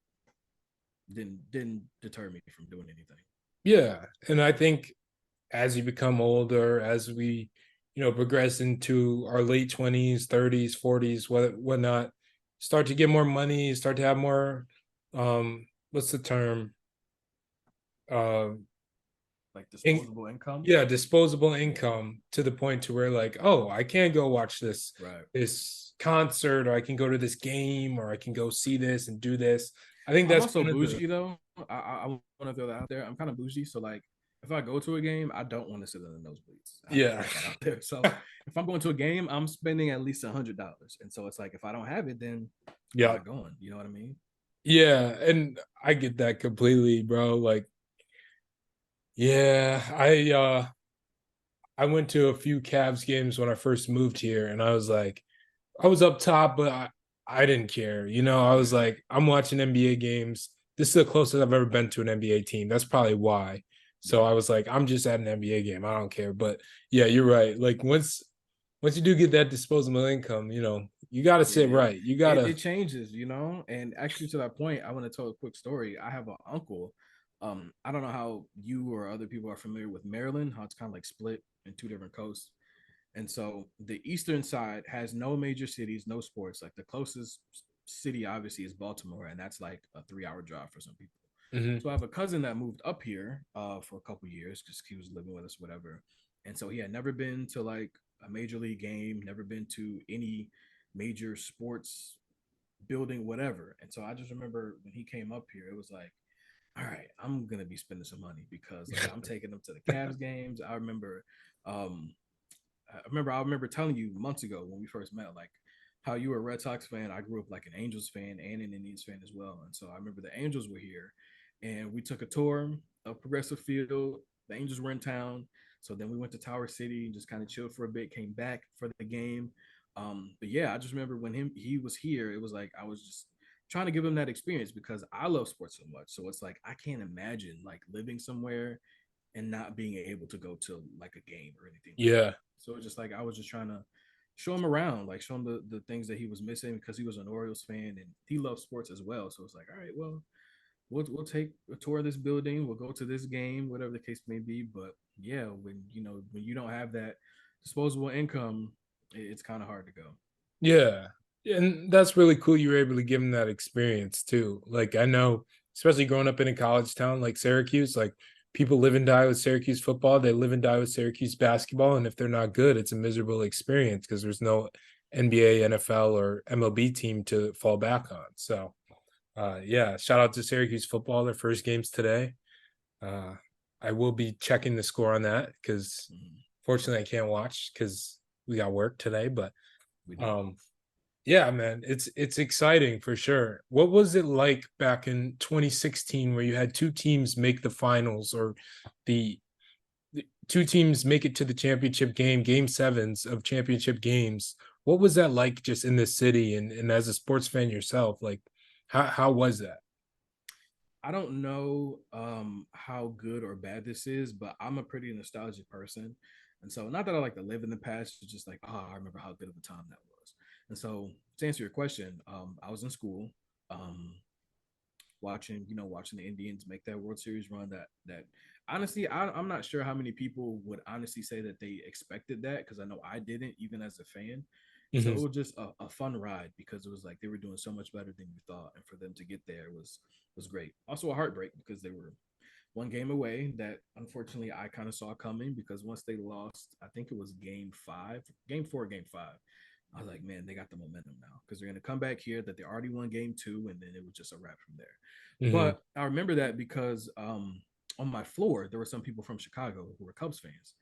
didn't deter me from doing anything. Yeah. And I think as you become older, as we, progress into our late 20s, 30s, 40s, whatnot, start to get more money, start to have more, what's the term? Uh, Like in, disposable income. yeah, disposable Yeah, income to the point to where like, oh, I can go watch right. this concert, or I can go to this game, or I can go see this and do this. I think I'm that's also one of the bougie though. I want to throw that out there. I'm kind of bougie, so like if I go to a game, I don't want to sit in the nosebleeds. I have to yeah. put that out there. So if I'm going to a game, I'm spending at least $100, and so it's like if I don't have it, then I'm Yeah. not going. You know what I mean? Yeah, and I get that completely, bro. Like, yeah, I went to a few Cavs games when I first moved here, and I was like, I was up top, but I didn't care. I was Yeah, like, I'm watching NBA games. This is the closest I've ever been to an NBA team. That's probably why. So yeah, I was like, I'm just at an NBA game. I don't care. But yeah, you're right. Like once you do get that disposable income, you got to yeah. sit right. You got It to. changes, you know. And actually, to that point, I want to tell a quick story. I have an uncle. I don't know how you or other people are familiar with Maryland, how it's kind of like split in two different coasts. And so the eastern side has no major cities, no sports. Like the closest city, obviously, is Baltimore, and that's like a 3 hour drive for some people. Mhm. So I have a cousin that moved up here for a couple years because he was living with us, whatever. And so he had never been to like a major league game, never been to any major sports building, whatever. And so I just remember when he came up here, it was like, all right, I'm gonna be spending some money because like I'm taking them to the Cavs games. Um, I remember telling you months ago when we first met, like how you were a Red Sox fan. I grew up like an Angels fan and an Indians fan as well. And so I remember the Angels were here and we took a tour of Progressive Field. The Angels were in town. So then we went to Tower City and just kind of chilled for a bit, came back for the game. But yeah, I just remember when he was here, it was like I was just trying to give him that experience because I love sports so much. So it's like I can't imagine like living somewhere and not being able to go to like a game or anything like that. Yeah. So it's just like I was just trying to show him around, like show him the things that he was missing because he was an Orioles fan and he loves sports as well. So it's like, all right, well, we'll take a tour of this building, we'll go to this game, whatever the case may be. But yeah, when you don't have that disposable income, it's kind of hard to go. Yeah. And that's really cool you were able to give him that experience too. Like I know, especially growing up in a college town like Syracuse, like people live and die with Syracuse football, they live and die with Syracuse basketball. And if they're not good, it's a miserable experience because there's no NBA, NFL, or MLB team to fall back on. So yeah, shout out to Syracuse football, their first games today. Uh I will be checking the score on that because Mhm. fortunately I can't watch because we got work today, but We do. um yeah, man, it's exciting for sure. What was it like back in 2016 where you had two teams make the finals, or the, the two teams make it to the championship game, game sevens of championship games? What was that like just in the city, and as a sports fan yourself, like how was that? I don't know how good or bad this is, but I'm a pretty nostalgic person. And so not that I like to live in the past, it's just like, oh, I remember how good of a time that was. And so to answer your question, I was in school, um, watching the Indians make that World Series run. That honestly, I'm not sure how many people would honestly say that they expected that because I know I didn't, even as a fan. And so Mhm. it was just a fun ride because it was like they were doing so much better than you thought, and for them to get there was great. Also a heartbreak because they were one game away that unfortunately I kind of saw coming because once they lost, I think it was game 4, game 5. I was like, man, they got the momentum now because they're going to come back here that they already won game 2, and then it was just a wrap from there. Mhm. But I remember that because on my floor, there were some people from Chicago who were Cubs fans.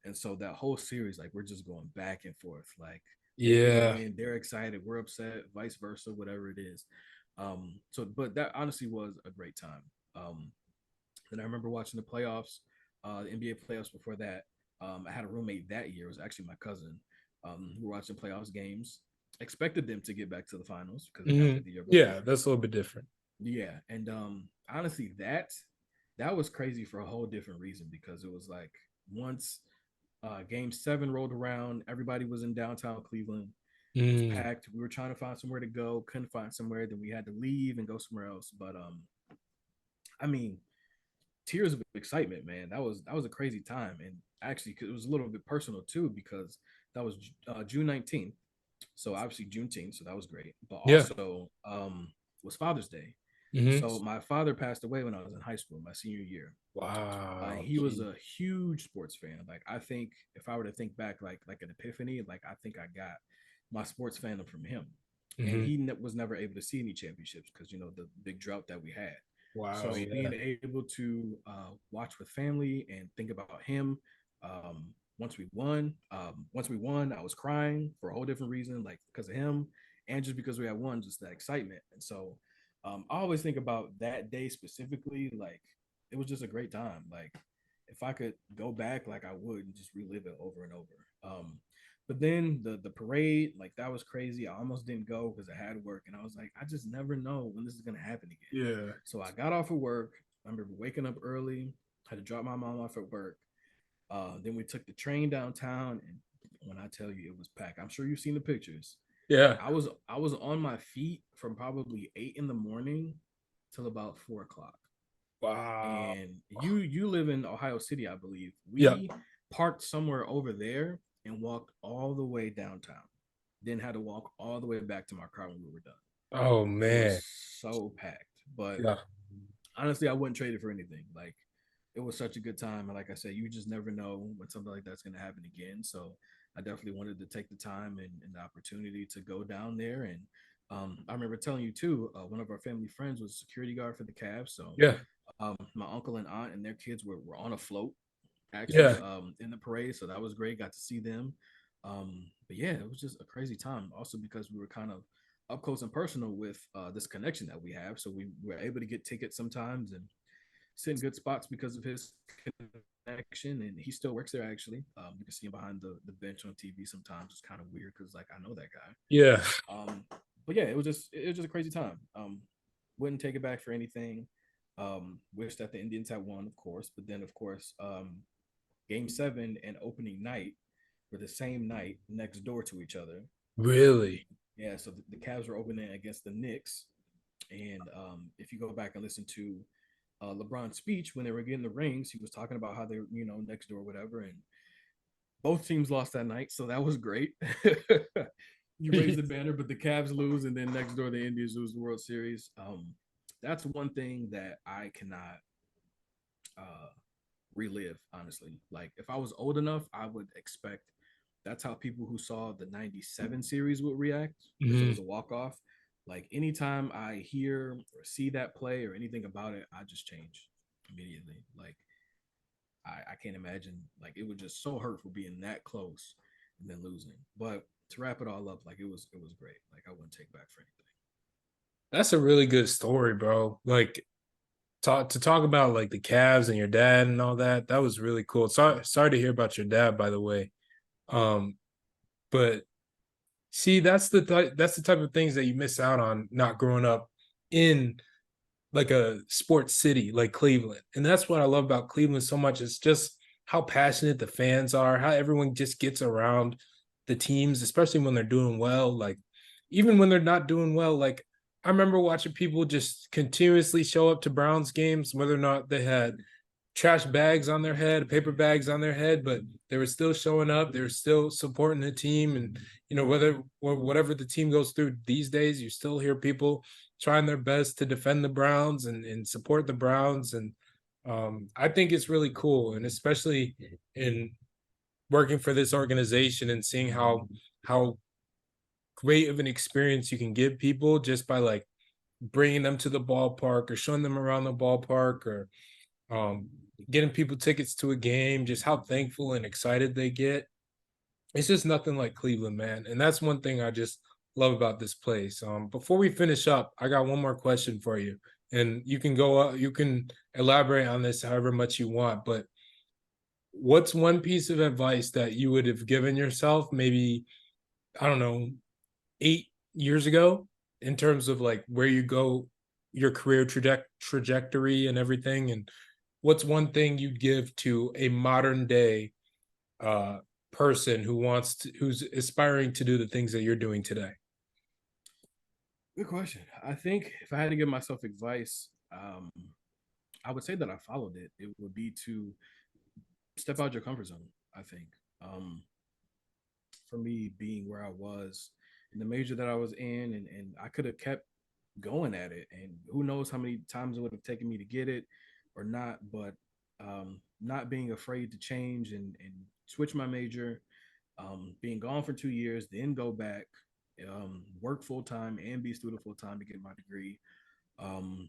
And so that whole series, like, we're just going back and forth. Like, they get a Yeah. win, they're excited, we're upset, vice versa, whatever it is. But that honestly was a great time. Then I remember watching the playoffs, the NBA playoffs before that. I had a roommate that year, it was actually my cousin. We were watching playoffs games, expected them to get back to the finals because they got there Mhm. the year Yeah, before. that's a little bit different. Yeah, and honestly, that was crazy for a whole different reason because it was like once. Game 7 rolled around. Everybody was in downtown Cleveland. It was Mm. packed. We were trying to find somewhere to go, couldn't find somewhere. Then we had to leave and go somewhere else. But I mean, tears of excitement, man. That was a crazy time, and actually, it was a little bit personal too because that was June 19th, so obviously Juneteenth, so that was great. But Yeah. also, was Father's Day. Hmm. So my father passed away when I was in high school, my senior year. Wow. He was a huge sports fan. Like I think if I were to think back, like an epiphany, like I think I got my sports fandom from him. And Hmm. he was never able to see any championships because the big drought that we had. Wow. So Yeah. being able to watch with family and think about him, once we won, I was crying for a whole different reason, like because of him, and just because we had won, just that excitement. And so I always think about that day specifically, like it was just a great time. Like if I could go back, like I would and just relive it over and over. But then the parade, like that was crazy. I almost didn't go because I had work, and I was like, I just never know when this is gonna happen again. Yeah. So I got off of work. I remember waking up early, had to drop my mom off at work. Then we took the train downtown, and when I tell you it was packed, I'm sure you've seen the pictures. Yeah. I was on my feet from probably 8 in the morning till about 4 o'clock. Wow. And you live in Ohio City, I believe. Yeah. We parked somewhere over there and walked all the way downtown. Then had to walk all the way back to my car when we were done. Oh It was man. so packed. But Yeah. honestly, I wouldn't trade it for anything. Like it was such a good time. And like I said, you just never know when something like that's gonna happen again. So I definitely wanted to take the time and the opportunity to go down there. And I remember telling you too, one of our family friends was a security guard for the Cavs. So Yeah. my uncle and aunt and their kids were on a float actually Yeah. in the parade. So that was great. Got to see them. But yeah, it was just a crazy time. Also because we were kind of up close and personal with this connection that we have. So we were able to get tickets sometimes and sit in good spots because of his connection. And he still works there actually. You can see him behind the bench on TV sometimes. It's kind of weird because like I know that guy. Yeah. But yeah, it was just a crazy time. Wouldn't take it back for anything. Wish that the Indians had won, of course. But then, of course, Game 7 and opening night were the same night next door to each other. Really. Yeah, so the Cavs were opening against the Knicks, and if you go back and listen to LeBron's speech when they were getting the rings, he was talking about how they're next door, whatever, and both teams lost that night, so that was great. You raise the banner, but the Cavs lose, and then next door the Indians lose the World Series. That's one thing that I cannot uh, relive, honestly. Like if I was old enough, I would expect that's how people who saw the 97 series would react because it was Hmm. a walk-off. Like anytime I hear or see that play or anything about it, I just change immediately. Like I can't imagine, like it was just so hurtful being that close and then losing. But to wrap it all up, like it was great. Like I wouldn't take back for anything. That's a really good story, bro. Like talk about like the Cavs and your dad and all that. That was really cool. Sorry to hear about your dad, by the way. Um, but see, that's the type of things that you miss out on not growing up in like a sports city like Cleveland. And that's what I love about Cleveland so much. It's just how passionate the fans are, how everyone just gets around the teams, especially when they're doing well. Like even when they're not doing well, like I remember watching people just continuously show up to Browns games, whether or not they had trash bags on their head, paper bags on their head, but they were still showing up. They were still supporting the team. And, whether or whatever the team goes through these days, you still hear people trying their best to defend the Browns and support the Browns. And I think it's really cool. And especially in working for this organization and seeing how great of an experience you can give people just by like bringing them to the ballpark or showing them around the ballpark or um, getting people tickets to a game, just how thankful and excited they get. It's just nothing like Cleveland, man. And that's one thing I just love about this place. Before we finish up, I got one more question for you. And you can you can elaborate on this however much you want, but what's one piece of advice that you would have given yourself maybe, I don't know, 8 years ago in terms of like where you go, your career trajectory and everything? And what's one thing you'd give to a modern day person who's aspiring to do the things that you're doing today? Good question. I think if I had to give myself advice, I would say that I followed it. It would be to step out your comfort zone. I think um, for me, being where I was in the major that I was in, and I could have kept going at it, and who knows how many times it would have taken me to get it or not. But not being afraid to change and switch my major, being gone for 2 years, then go back, work full time and be a student full time to get my degree. Um,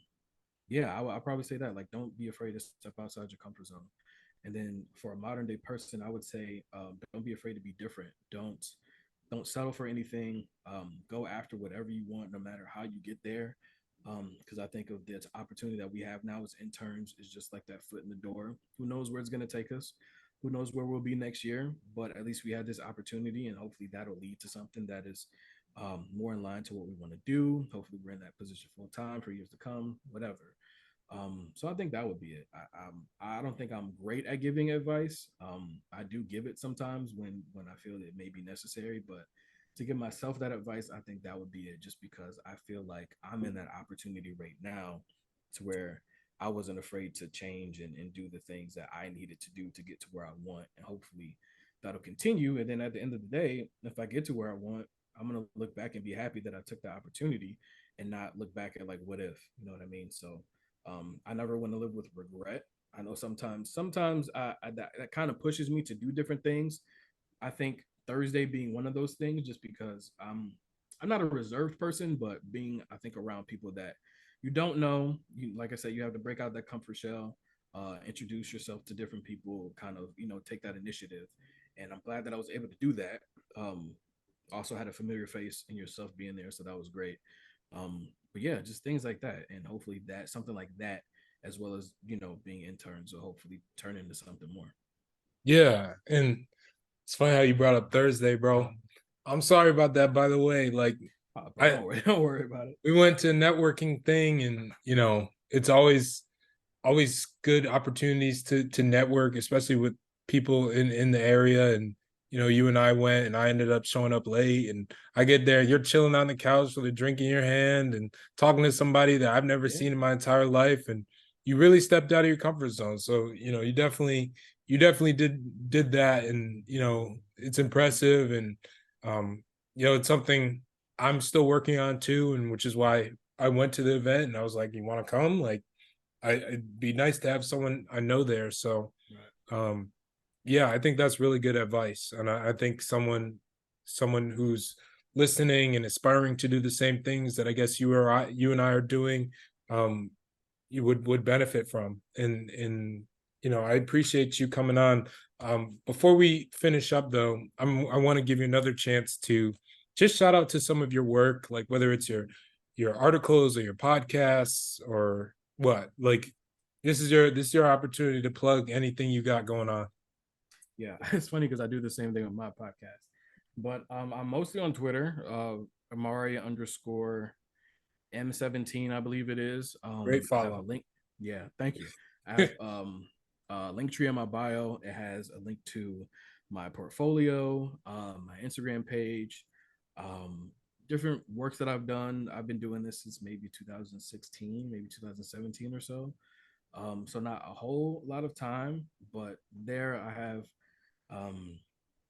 yeah, I'll probably say that. Like, don't be afraid to step outside your comfort zone. And then for a modern day person, I would say, don't be afraid to be different. Don't settle for anything. Go after whatever you want, no matter how you get there. Because I think of this opportunity that we have now as interns is just like that foot in the door. Who knows where it's going to take us? Who knows where we'll be next year? But at least we had this opportunity, and hopefully that'll lead to something that is more in line to what we want to do. Hopefully, we're in that position full time for years to come. Whatever. So I think that would be it. I don't think I'm great at giving advice. I do give it sometimes when I feel it may be necessary, but to give myself that advice, I think that would be it. Just because I feel like I'm in that opportunity right now, to where I wasn't afraid to change and do the things that I needed to do to get to where I want, and hopefully that'll continue. And then at the end of the day, if I get to where I want, I'm gonna look back and be happy that I took the opportunity, and not look back at like what if, you know what I mean? So I never want to live with regret. I know sometimes that kind of pushes me to do different things. I think Thursday being one of those things, just because I'm not a reserved person, but being, I think, around people that you don't know, you, like I said, you have to break out that comfort shell, introduce yourself to different people, kind of, take that initiative. And I'm glad that I was able to do that. Um, Also had a familiar face in yourself being there, so that was great. But yeah, just things like that, and hopefully that something like that, as well as being interns, will hopefully turn into something more. Yeah, and it's funny how you brought up Thursday, bro. I'm sorry about that, by the way. Like, Bro, I don't worry, don't worry about it. we went to a networking thing, and it's always good opportunities to network, especially with people in the area. And you and I went, and I ended up showing up late, and I get there, you're chilling on the couch with a drink in your hand and talking to somebody that I've never Yeah, seen in my entire life, and you really stepped out of your comfort zone. So you definitely did that, and it's impressive. And um it's something I'm still working on too, and which is why I went to the event, and I was like, you want to come? Like, it'd be nice to have someone I know there. So, right. um, yeah, I think that's really good advice, and I think someone who's listening and aspiring to do the same things that I guess you and I are doing, um, you would benefit from. And I appreciate you coming on. Before we finish up, though, I want to give you another chance to just shout out to some of your work, like whether it's your articles or your podcasts or what. Like, this is your opportunity to plug anything you got going on. Yeah, it's funny because I do the same thing with my podcast, but I'm mostly on Twitter, Imari underscore M17, I believe it is. Great I have a follow. link. Yeah, thank you. I have a link tree in my bio. It has a link to my portfolio, my Instagram page, um, different works that I've done. I've been doing this since maybe 2016, maybe 2017 or so. So not a whole lot of time, but there I have I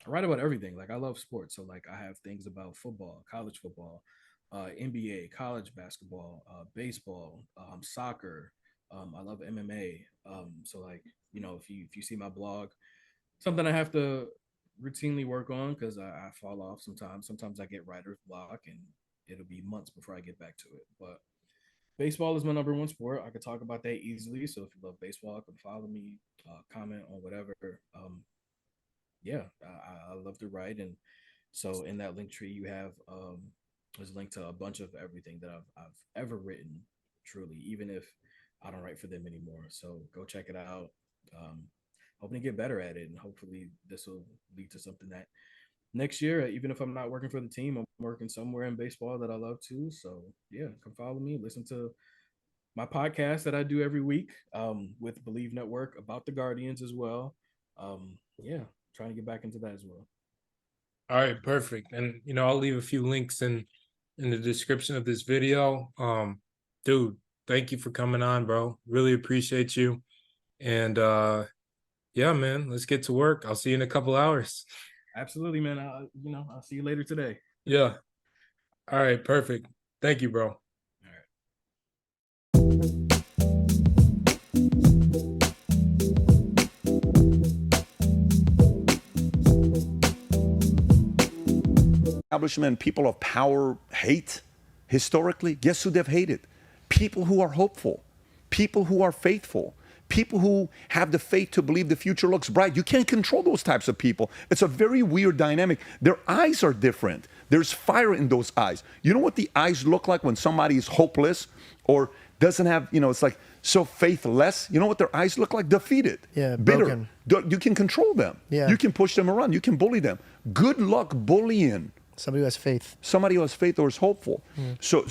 write about everything. Like, I love sports, so like I have things about football, college football, NBA, college basketball, baseball, soccer. I love MMA. So like, if you see my blog, something I have to routinely work on because I fall off sometimes. Sometimes I get writer's block, and it'll be months before I get back to it. But baseball is my number one sport. I could talk about that easily. So if you love baseball, I can follow me, comment on whatever. Yeah, I love to write, and so in that link tree you have there's a link to a bunch of everything that I've ever written. Truly, even if I don't write for them anymore, so go check it out. Um, Hoping to get better at it, and hopefully this will lead to something that next year, even if I'm not working for the team, I'm working somewhere in baseball that I love too. So yeah, come follow me, listen to my podcast that I do every week with Believe Network about the Guardians as well. Yeah, trying to get back into that as well. All right, perfect. And I'll leave a few links in the description of this video. Dude, thank you for coming on, bro. Really appreciate you. And yeah, man, let's get to work. I'll see you in a couple hours. Absolutely, man. I'll see you later today. Yeah. All right, perfect. Thank you, bro. All right. Establishment, people of power hate historically. Guess who they've hated? People who are hopeful, people who are faithful, people who have the faith to believe the future looks bright. You can't control those types of people. It's a very weird dynamic. Their eyes are different. There's fire in those eyes. You know what the eyes look like when somebody is hopeless or doesn't have, it's like so faithless. You know what their eyes look like? Defeated. Yeah, bitter. broken. You can control them. Yeah. You can push them around. You can bully them. Good luck bullying Somebody who has faith. somebody who has faith or is hopeful. So